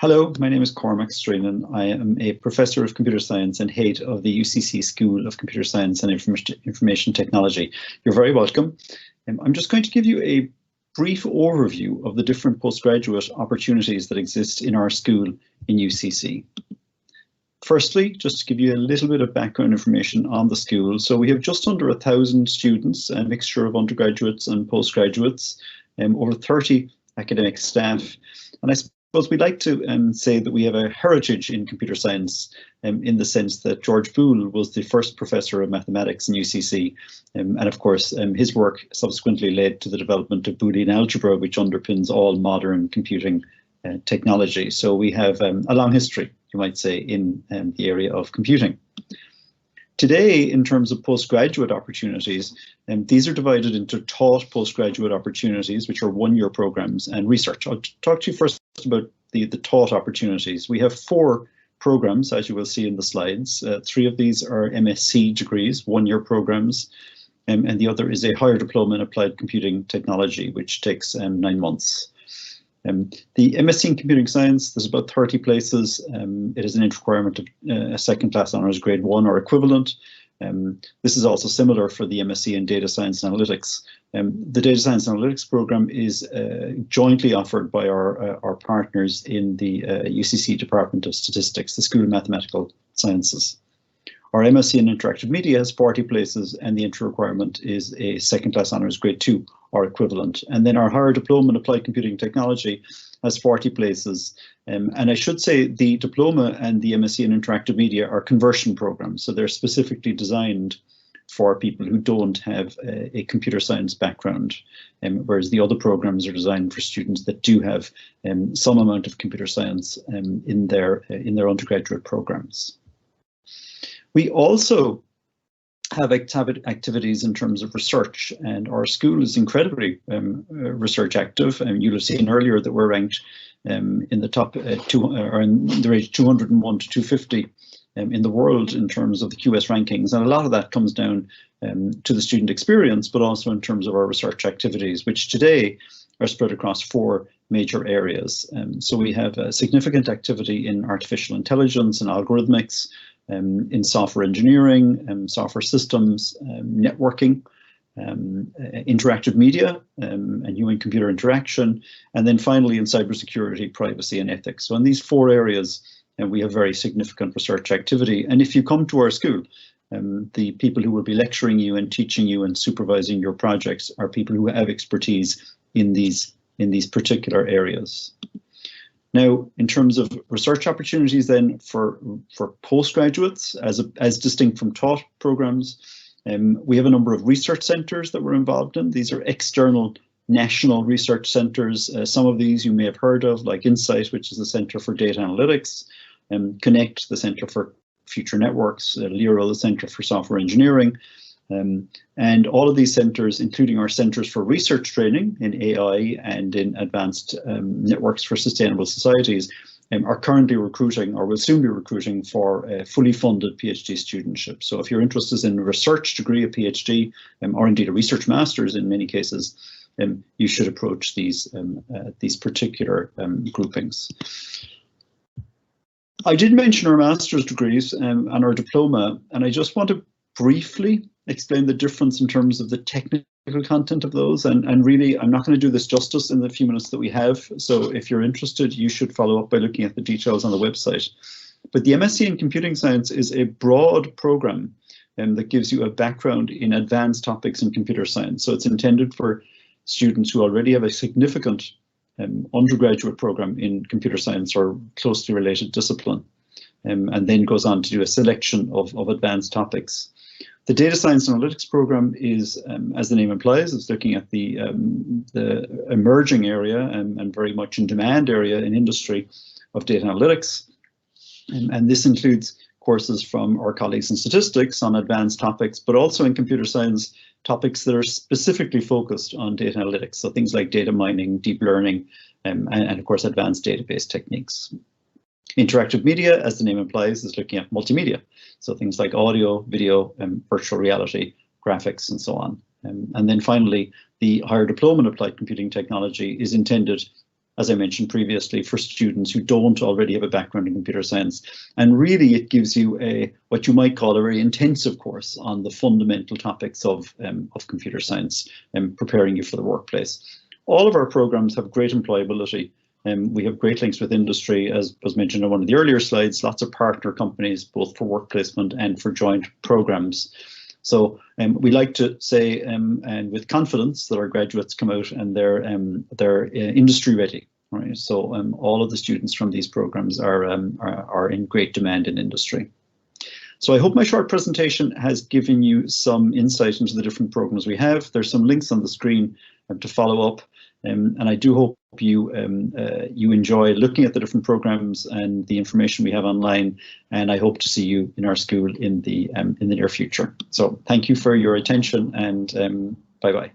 Hello, my name is Cormac Strainan. I am a professor of computer science and head of the UCC School of Computer Science and Information Technology. You're very welcome. I'm just going to give you a brief overview of the different postgraduate opportunities that exist in our school in UCC. Firstly, just to give you a little bit of background information on the school. So we have just under 1,000 students, a mixture of undergraduates and postgraduates, over 30 academic staff. And I suppose we'd like to say that we have a heritage in computer science in the sense that George Boole was the first professor of mathematics in UCC. And of course, his work subsequently led to the development of Boolean algebra, which underpins all modern computing technology. So we have a long history, you might say, in the area of computing. Today, in terms of postgraduate opportunities, these are divided into taught postgraduate opportunities, which are one-year programs, and research. I'll talk to you first about the taught opportunities. We have 4 programs, as you will see in the slides. 3 of these are MSc degrees, one-year programs, and the other is a higher diploma in applied computing technology, which takes 9 months. The MSc in Computing Science, there's about 30 places. It is an requirement of a second class honours grade 1 or equivalent. This is also similar for the MSc in Data Science and Analytics. The Data Science and Analytics program is jointly offered by our partners in the UCC Department of Statistics, the School of Mathematical Sciences. Our MSc in Interactive Media has 40 places, and the entry requirement is a second class honours grade 2 or equivalent. And then our higher diploma in applied computing technology has 40 places. And I should say the diploma and the MSc in Interactive Media are conversion programs. So they're specifically designed for people who don't have a computer science background, whereas the other programs are designed for students that do have some amount of computer science in their undergraduate programs. We also have activities in terms of research, and our school is incredibly research active. You'll have seen earlier that we're ranked in the top or in the range 201 to 250 in the world in terms of the QS rankings, and a lot of that comes down to the student experience, but also in terms of our research activities, which today are spread across 4 major areas. So we have a significant activity in artificial intelligence and algorithmics, in software engineering, software systems, networking, interactive media, and human-computer interaction, and then finally in cybersecurity, privacy, and ethics. So in these 4 areas, we have very significant research activity. And if you come to our school, the people who will be lecturing you and teaching you and supervising your projects are people who have expertise in these particular areas. Now, in terms of research opportunities then for postgraduates, as distinct from taught programs, we have a number of research centres that we're involved in. These are external national research centres. Some of these you may have heard of, like Insight, which is the Centre for Data Analytics, Connect, the Centre for Future Networks, LERO, the Centre for Software Engineering. And all of these centres, including our centres for research training in AI and in advanced networks for sustainable societies, are currently recruiting or will soon be recruiting for a fully funded PhD studentship. So if you're interested in a research degree, a PhD, or indeed a research master's in many cases, you should approach these particular groupings. I did mention our master's degrees and our diploma, and I just want to briefly explain the difference in terms of the technical content of those, and really I'm not going to do this justice in the few minutes that we have, so if you're interested you should follow up by looking at the details on the website. But the MSc in Computing Science is a broad program that gives you a background in advanced topics in computer science, so it's intended for students who already have a significant undergraduate program in computer science or closely related discipline, and then goes on to do a selection of advanced topics. The Data Science and Analytics program is, as the name implies, it's looking at the emerging area and very much in demand area in industry of data analytics. And this includes courses from our colleagues in statistics on advanced topics, but also in computer science topics that are specifically focused on data analytics. So things like data mining, deep learning, and of course, advanced database techniques. Interactive media, as the name implies, is looking at multimedia. So things like audio, video, virtual reality, graphics, and so on. And then finally, the higher diploma in applied computing technology is intended as I mentioned previously, for students who don't already have a background in computer science. And really it gives you what you might call a very intensive course on the fundamental topics of computer science and preparing you for the workplace. All of our programs have great employability. We have great links with industry, as was mentioned on one of the earlier slides, lots of partner companies, both for work placement and for joint programs. So we like to say, and with confidence, that our graduates come out and they're industry ready. Right? So all of the students from these programs are in great demand in industry. So I hope my short presentation has given you some insight into the different programs we have. There's some links on the screen to follow up. And I do hope you enjoy looking at the different programs and the information we have online. And I hope to see you in our school in the near future. So thank you for your attention, and bye bye.